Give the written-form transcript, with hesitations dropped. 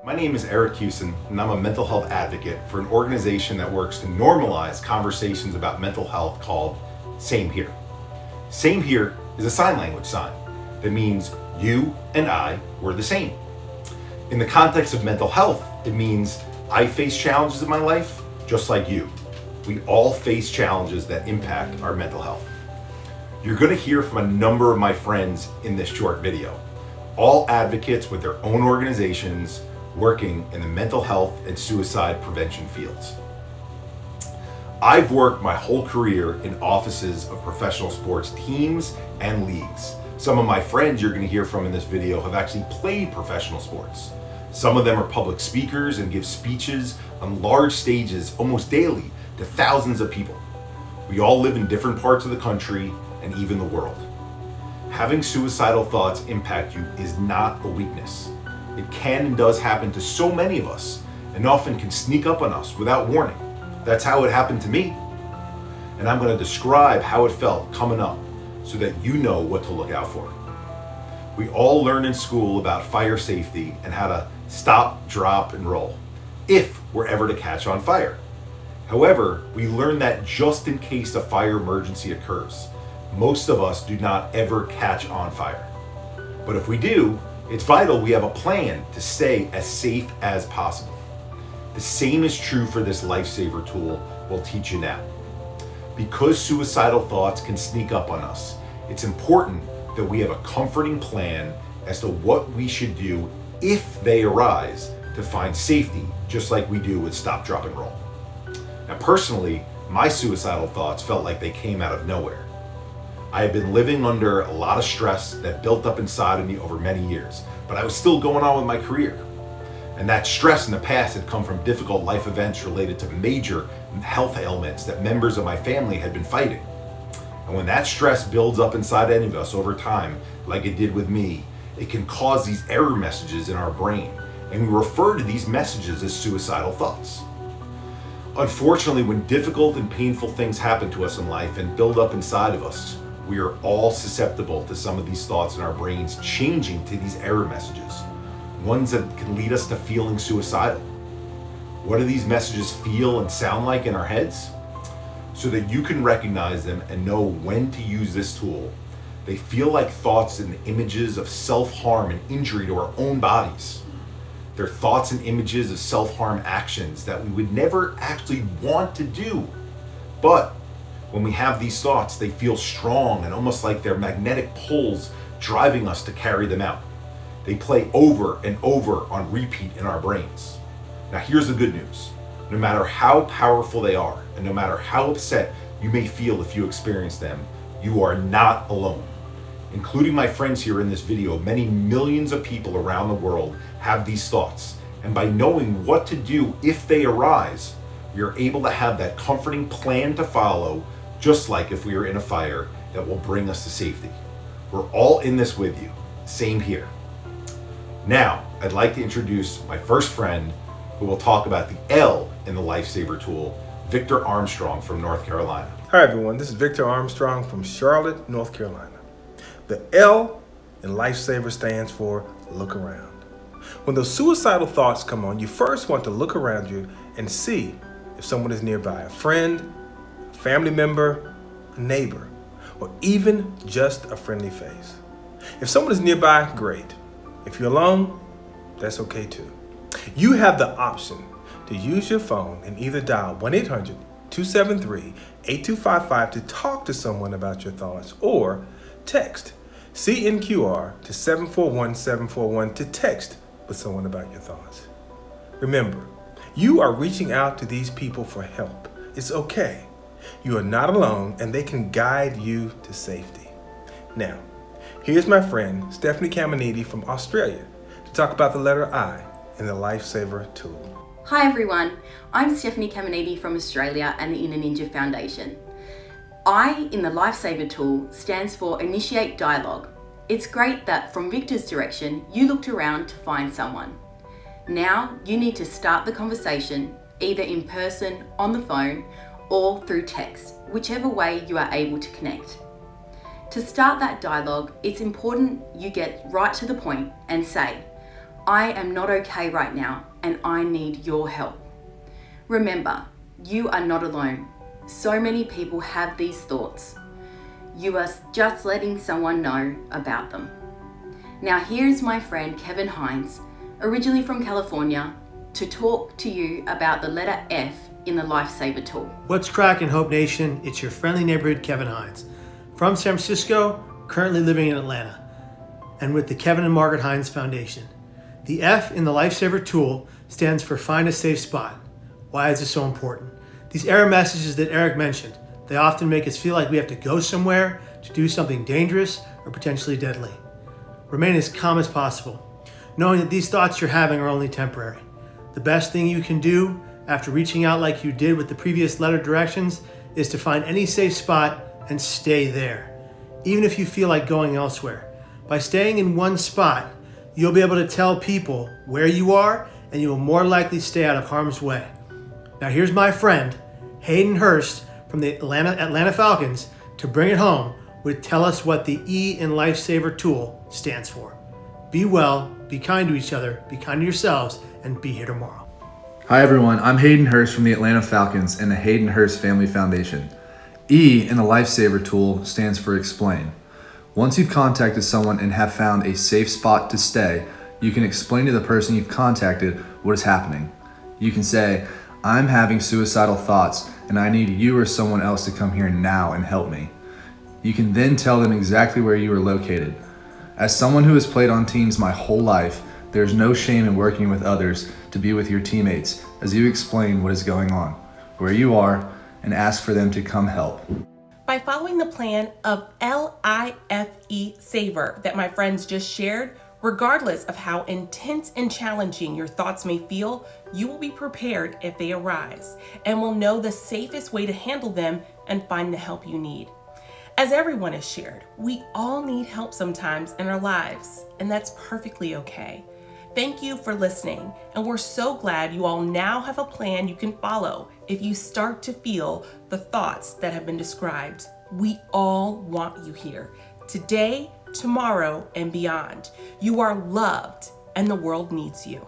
My name is Eric Hewson, and I'm a mental health advocate for an organization that works to normalize conversations about mental health called Same Here. Same Here is a sign language sign that means you and I were the same. In the context of mental health, it means I face challenges in my life just like you. We all face challenges that impact our mental health. You're going to hear from a number of my friends in this short video, all advocates with their own organizations working in the mental health and suicide prevention fields. I've worked my whole career in offices of professional sports teams and leagues. Some of my friends you're going to hear from in this video have actually played professional sports. Some of them are public speakers and give speeches on large stages almost daily to thousands of people. We all live in different parts of the country and even the world. Having suicidal thoughts impact you is not a weakness. It can and does happen to so many of us and often can sneak up on us without warning. That's how it happened to me. And I'm going to describe how it felt coming up so that you know what to look out for. We all learn in school about fire safety and how to stop, drop, and roll if we're ever to catch on fire. However, we learn that just in case a fire emergency occurs. Most of us do not ever catch on fire. But if we do, it's vital we have a plan to stay as safe as possible. The same is true for this lifesaver tool we'll teach you now. Because suicidal thoughts can sneak up on us, it's important that we have a comforting plan as to what we should do if they arise to find safety, just like we do with stop, drop, and roll. Now, personally, my suicidal thoughts felt like they came out of nowhere. I had been living under a lot of stress that built up inside of me over many years, but I was still going on with my career. And that stress in the past had come from difficult life events related to major health ailments that members of my family had been fighting. And when that stress builds up inside any of us over time, like it did with me, it can cause these error messages in our brain, and we refer to these messages as suicidal thoughts. Unfortunately, when difficult and painful things happen to us in life and build up inside of us, we are all susceptible to some of these thoughts in our brains changing to these error messages, ones that can lead us to feeling suicidal. What do these messages feel and sound like in our heads? So that you can recognize them and know when to use this tool, they feel like thoughts and images of self-harm and injury to our own bodies. They're thoughts and images of self-harm actions that we would never actually want to do. But when we have these thoughts, they feel strong and almost like they're magnetic pulls driving us to carry them out. They play over and over on repeat in our brains. Now here's the good news. No matter how powerful they are, and no matter how upset you may feel if you experience them, you are not alone. Including my friends here in this video, many millions of people around the world have these thoughts. And by knowing what to do if they arise, we are able to have that comforting plan to follow, just like if we were in a fire that will bring us to safety. We're all in this with you. Same here. Now, I'd like to introduce my first friend who will talk about the L in the Lifesaver tool, Victor Armstrong from North Carolina. Hi everyone, this is Victor Armstrong from Charlotte, North Carolina. The L in Lifesaver stands for look around. When those suicidal thoughts come on, you first want to look around you and see if someone is nearby, a friend, a family member, a neighbor, or even just a friendly face. If someone is nearby, great. If you're alone, that's okay too. You have the option to use your phone and either dial 1-800-273-8255 to talk to someone about your thoughts, or text CNQR to 741-741 to text with someone about your thoughts. Remember, you are reaching out to these people for help. It's okay. You are not alone, and they can guide you to safety. Now, here's my friend Stephanie Caminiti from Australia to talk about the letter I in the Lifesaver tool. Hi everyone, I'm Stephanie Caminiti from Australia and the Inner Ninja Foundation. I in the Lifesaver tool stands for Initiate Dialogue. It's great that from Victor's direction, you looked around to find someone. Now you need to start the conversation, either in person, on the phone, or through text, whichever way you are able to connect. To start that dialogue, it's important you get right to the point and say, I am not okay right now and I need your help. Remember, you are not alone. So many people have these thoughts. You are just letting someone know about them. Now here's my friend Kevin Hines, originally from California, to talk to you about the letter F in the Lifesaver tool. What's crackin', Hope Nation? It's your friendly neighborhood Kevin Hines. From San Francisco, currently living in Atlanta, and with the Kevin and Margaret Hines Foundation. The F in the Lifesaver tool stands for Find a Safe Spot. Why is this so important? These error messages that Eric mentioned, they often make us feel like we have to go somewhere to do something dangerous or potentially deadly. Remain as calm as possible, knowing that these thoughts you're having are only temporary. The best thing you can do after reaching out like you did with the previous letter directions is to find any safe spot and stay there, even if you feel like going elsewhere. By staying in one spot, you'll be able to tell people where you are and you will more likely stay out of harm's way. Now here's my friend, Hayden Hurst from the Atlanta Falcons, to bring it home with Tell Us What the E in Lifesaver tool stands for. Be well, be kind to each other, be kind to yourselves, and be here tomorrow. Hi everyone, I'm Hayden Hurst from the Atlanta Falcons and the Hayden Hurst Family Foundation. E in the Lifesaver tool stands for explain. Once you've contacted someone and have found a safe spot to stay, you can explain to the person you've contacted what is happening. You can say, I'm having suicidal thoughts and I need you or someone else to come here now and help me. You can then tell them exactly where you are located. As someone who has played on teams my whole life, there's no shame in working with others to be with your teammates as you explain what is going on, where you are, and ask for them to come help. By following the plan of L.I.F.E Saver that my friends just shared, regardless of how intense and challenging your thoughts may feel, you will be prepared if they arise and will know the safest way to handle them and find the help you need. As everyone has shared, we all need help sometimes in our lives, and that's perfectly okay. Thank you for listening, and we're so glad you all now have a plan you can follow if you start to feel the thoughts that have been described. We all want you here, today, tomorrow, and beyond. You are loved, and the world needs you.